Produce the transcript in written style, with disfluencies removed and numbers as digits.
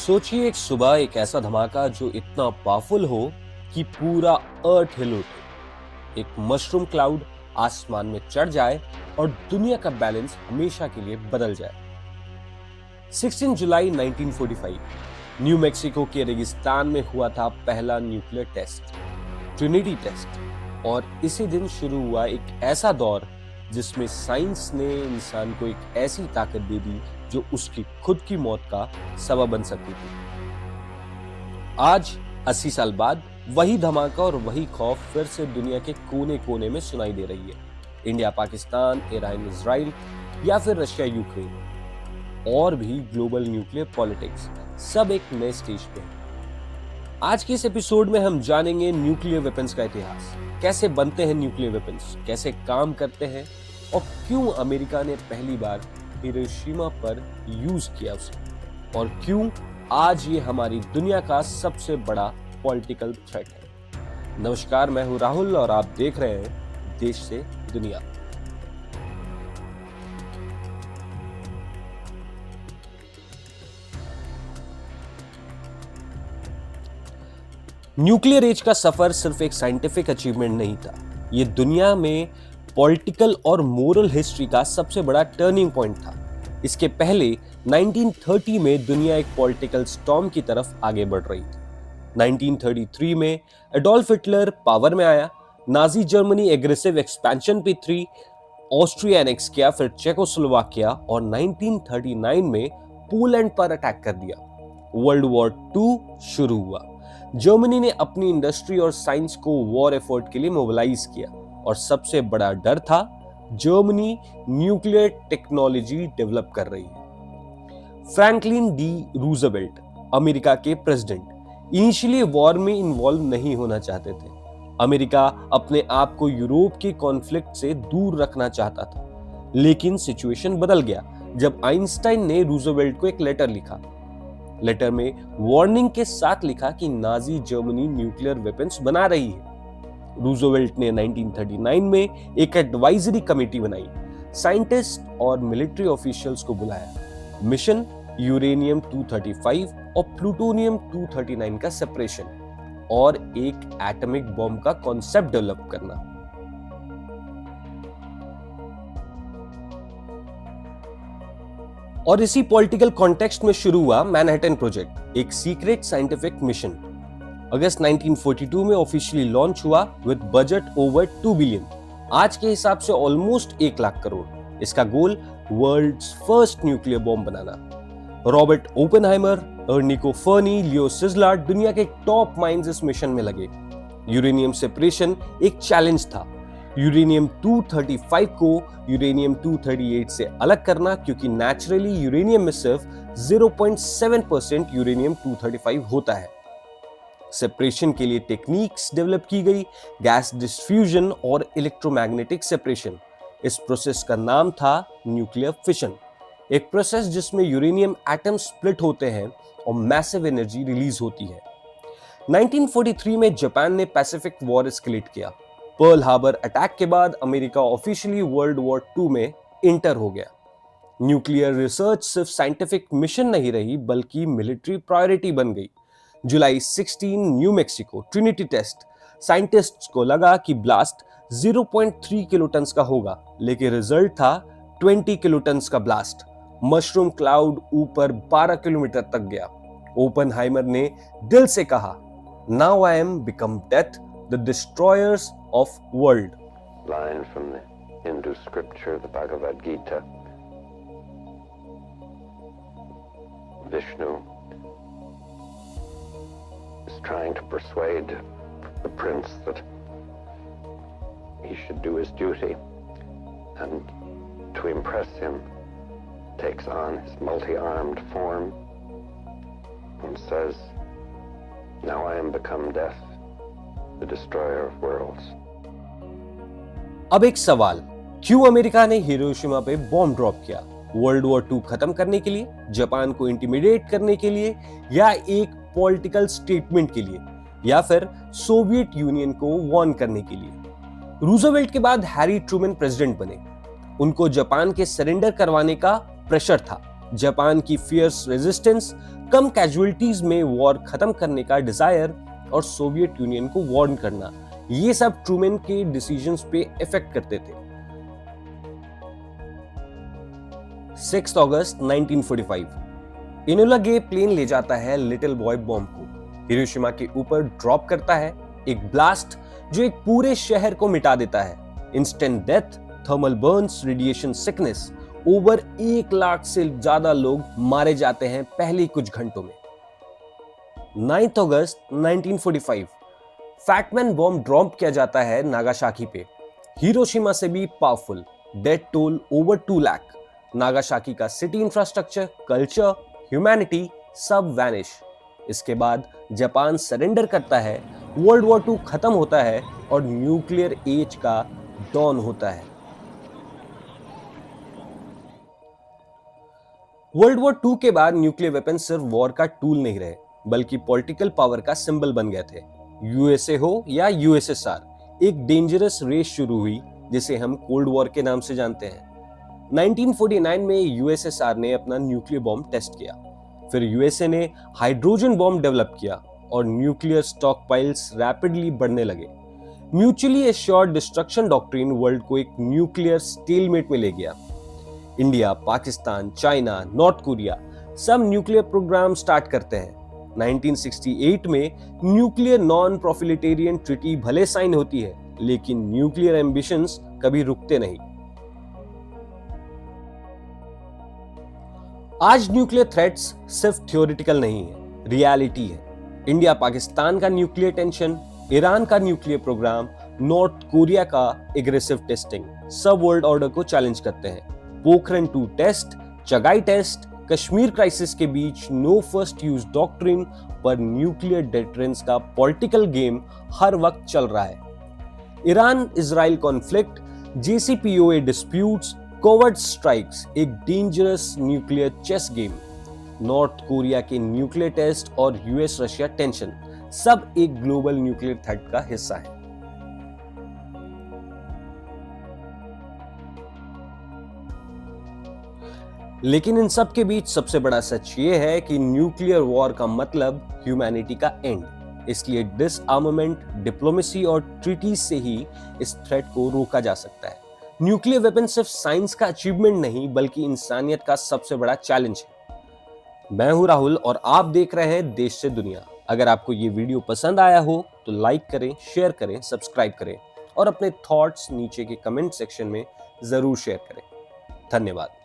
सोचिए एक सुबह एक ऐसा धमाका जो इतना पावरफुल हो कि पूरा अर्थ हिल उठे। एक मशरूम क्लाउड आसमान में चढ़ जाए और दुनिया का बैलेंस हमेशा के लिए बदल जाए। 16 जुलाई 1945 न्यू मैक्सिको के रेगिस्तान में हुआ था पहला न्यूक्लियर टेस्ट, ट्रिनिटी टेस्ट। और इसी दिन शुरू हुआ एक ऐसा दौर जिसमें साइंस ने इंसान को एक ऐसी ताकत दे दी जो उसकी खुद की मौत का सबब बन सकती थी। आज 80 साल बाद वही धमाका और वही खौफ फिर से दुनिया के कोने कोने में सुनाई दे रही है। इंडिया पाकिस्तान, ईरान इजराइल या फिर रशिया यूक्रेन और भी ग्लोबल न्यूक्लियर पॉलिटिक्स सब एक नए स्टेज पे हैं। आज के इस एपिसोड में हम जानेंगे न्यूक्लियर वेपन्स का इतिहास, कैसे बनते हैं न्यूक्लियर वेपन्स, कैसे काम करते हैं और क्यों अमेरिका ने पहली बार हिरोशिमा पर यूज किया उसे, और क्यों आज ये हमारी दुनिया का सबसे बड़ा पॉलिटिकल थ्रेट है। नमस्कार, मैं हूं राहुल और आप देख रहे हैं देश से दुनिया। न्यूक्लियर एज का सफर सिर्फ एक साइंटिफिक अचीवमेंट नहीं था, ये दुनिया में पॉलिटिकल और मोरल हिस्ट्री का सबसे बड़ा टर्निंग पॉइंट था। इसके पहले 1930 में दुनिया एक पॉलिटिकल स्टॉर्म की तरफ आगे बढ़ रही थी। 1933 में एडोल्फ हिटलर पावर में आया, नाजी जर्मनी एग्रेसिव एक्सपेंशन पे थी, ऑस्ट्रिया एनेक्स किया, फिर चेकोस्लोवाकिया और 1939 में पोलैंड पर अटैक कर दिया। वर्ल्ड वॉर 2 शुरू हुआ। जर्मनी ने अपनी इंडस्ट्री और साइंस को वॉर एफर्ट के लिए मोबिलाइज किया और सबसे बड़ा डर था जर्मनी न्यूक्लियर टेक्नोलॉजी डेवलप कर रही है। फ्रैंकलिन डी रूजवेल्ट अमेरिका के प्रेसिडेंट इनिशियली वॉर में इन्वॉल्व नहीं होना चाहते थे। अमेरिका अपने आप को यूरोप के कॉन्फ्लिक्ट से दूर रखना चाहता था, लेकिन सिचुएशन बदल गया जब आइंस्टाइन ने रूजवेल्ट को एक लेटर लिखा। लेटर में वार्निंग के साथ लिखा कि नाजी जर्मनी न्यूक्लियर वेपन्स बना रही है। रूजवेल्ट ने 1939 में एक एडवाइजरी कमेटी बनाई, साइंटिस्ट और मिलिट्री ऑफिशियल्स को बुलाया। मिशन यूरेनियम 235 और प्लूटोनियम 239 का सेपरेशन और एक एटॉमिक बॉम्ब का कॉन्सेप्ट डेवलप करना। और इसी पॉलिटिकल कॉन्टेक्स्ट में शुरू हुआ मैनहट्टन प्रोजेक्ट, एक सीक्रेट साइंटिफिक मिशन। अगस्त 1942 में ऑफिशियली लॉन्च हुआ विद बजट ओवर 2 बिलियन, आज के हिसाब से ऑलमोस्ट 1 लाख करोड़। इसका गोल वर्ल्ड्स फर्स्ट न्यूक्लियर बॉम्ब बनाना। रॉबर्ट ओपेनहाइमर, अर्निको फर्नी, लियो सिजलार्ड दुनिया के टॉप माइंड्स इस मिशन में लगे। यूरेनियम सेपरेशन एक चैलेंज था, यूरेनियम 235 को यूरेनियम 238 से अलग करना, क्योंकि नेचुरली यूरेनियम में सिर्फ 0.7% यूरेनियम 235 होता है। सेपरेशन के लिए टेक्निक्स डेवलप की गई, गैस डिफ्यूजन और इलेक्ट्रोमैग्नेटिक सेपरेशन। इस प्रोसेस का नाम था न्यूक्लियर फिशन, एक प्रोसेस जिसमें यूरेनियम एटम स्प्लिट होते हैं और मैसिव एनर्जी रिलीज होती है। 1943 में जापान ने पैसिफिक वॉर एस्केलेट किया। पर्ल हार्बर अटैक के बाद अमेरिका ऑफिशियली वर्ल्ड वॉर 2 में इंटर हो गया। न्यूक्लियर रिसर्च सिर्फ साइंटिफिक मिशन नहीं रही बल्कि मिलिट्री प्रायोरिटी बन गई। जुलाई 16 New Mexico Trinity test, scientists को लगा कि ब्लास्ट 0.3 किलोटन्स का होगा, लेकिन रिजल्ट था 20 किलोटन्स का ब्लास्ट। मशरूम क्लाउड ऊपर 12 किलोमीटर तक गया। ओपेनहाइमर ने दिल से कहा, now I am become death, the destroyers of world. Line from the Hindu scripture, the Bhagavad Gita. Vishnu is trying to persuade the prince that he should do his duty, and to impress him takes on his multi-armed form and says, now I am become death, the destroyer of worlds. अब एक सवाल, क्यों America ने Hiroshima पे bomb drop किया? World war 2 खत्म करने के लिए, जापान को इंटिमिडेट करने के लिए, या एक पॉलिटिकल स्टेटमेंट के लिए, या फिर सोवियत यूनियन को वार्न करने के लिए? रूजवेल्ट के बाद हैरी ट्रूमैन प्रेसिडेंट बने। उनको जापान के सरेंडर करवाने का प्रेशर था, जापान की फियर्स रेजिस्टेंस, कम कैजुअलिटीज में वॉर खत्म करने का डिजायर और सोवियत यूनियन को वार्न करना, ये सब ट्रूमैन के डिसीजंस पे इफेक्ट करते थे। 6 अगस्त 1945 इनोला गे प्लेन ले जाता है लिटिल बॉय बॉम्ब को, हिरोशिमा के ऊपर ड्रॉप करता है, एक ब्लास्ट जो एक पूरे शहर को मिटा देता है। Instant death, thermal Burns, radiation sickness, over 1 lakh से ज्यादा लोग मारे जाते हैं पहले कुछ घंटों में। 9 अगस्त 1945 फैटमैन बॉम्ब ड्रॉप किया जाता है नागासाकी पे, हिरोशिमा से भी powerful, death toll over 2 lakh. Nagasaki का सिटी इंफ्रास्ट्रक्चर, कल्चर, ह्यूमैनिटी सब वैनिश। इसके बाद जापान सरेंडर करता है, वर्ल्ड वॉर 2 खत्म होता है और न्यूक्लियर एज का डॉन होता है। वर्ल्ड वॉर 2 के बाद न्यूक्लियर वेपन सिर्फ वॉर का टूल नहीं रहे, बल्कि पॉलिटिकल पावर का सिंबल बन गए थे। यूएसए हो या यूएसएसआर, एक डेंजरस रेस शुरू हुई जिसे हम कोल्ड वॉर के नाम से जानते हैं। 1949 में यूएसएसआर ने अपना न्यूक्लियर बॉम्ब टेस्ट किया, फिर यूएसए ने हाइड्रोजन बॉम्ब डेवलप किया और न्यूक्लियर स्टॉकपाइल्स रैपिडली बढ़ने लगे। Mutually assured destruction doctrine world को एक न्यूक्लियर स्टेलमेट में ले गया। India, Pakistan, China, north Korea सब न्यूक्लियर प्रोग्राम स्टार्ट करते हैं। 1968 में न्यूक्लियर नॉन प्रोफिलिटेरियन ट्रीटी भले साइन होती है, लेकिन न्यूक्लियर एम्बिशंस कभी रुकते नहीं। आज न्यूक्लियर थ्रेट्स सिर्फ थ्योरेटिकल नहीं है, रियलिटी है। इंडिया पाकिस्तान का न्यूक्लियर टेंशन, ईरान का न्यूक्लियर प्रोग्राम, नॉर्थ कोरिया का एग्रेसिव टेस्टिंग सब वर्ल्ड ऑर्डर को चैलेंज करते हैं। Pokhran 2 test, Chagai test, Kashmir crisis के बीच नो फर्स्ट यूज डॉक्ट्रिन पर न्यूक्लियर डेटरेंस का पॉलिटिकल गेम हर वक्त चल रहा है। Iran Israel conflict, JCPOA disputes, covert strikes, एक dangerous nuclear chess game, North Korea के न्यूक्लियर टेस्ट और यूएस रशिया टेंशन सब एक ग्लोबल न्यूक्लियर थ्रेट का हिस्सा है। लेकिन इन सब के बीच सबसे बड़ा सच ये है कि न्यूक्लियर वॉर का मतलब ह्यूमैनिटी का एंड। इसलिए डिसआर्मामेंट, डिप्लोमेसी और ट्रीटीज से ही इस थ्रेट को रोका जा सकता है। न्यूक्लियर वेपन सिर्फ साइंस का अचीवमेंट नहीं, बल्कि इंसानियत का सबसे बड़ा चैलेंज है। मैं हूं राहुल और आप देख रहे हैं देश से दुनिया। अगर आपको ये वीडियो पसंद आया हो तो लाइक करें, शेयर करें, सब्सक्राइब करें और अपने थॉट्स नीचे के कमेंट सेक्शन में जरूर शेयर करें। धन्यवाद।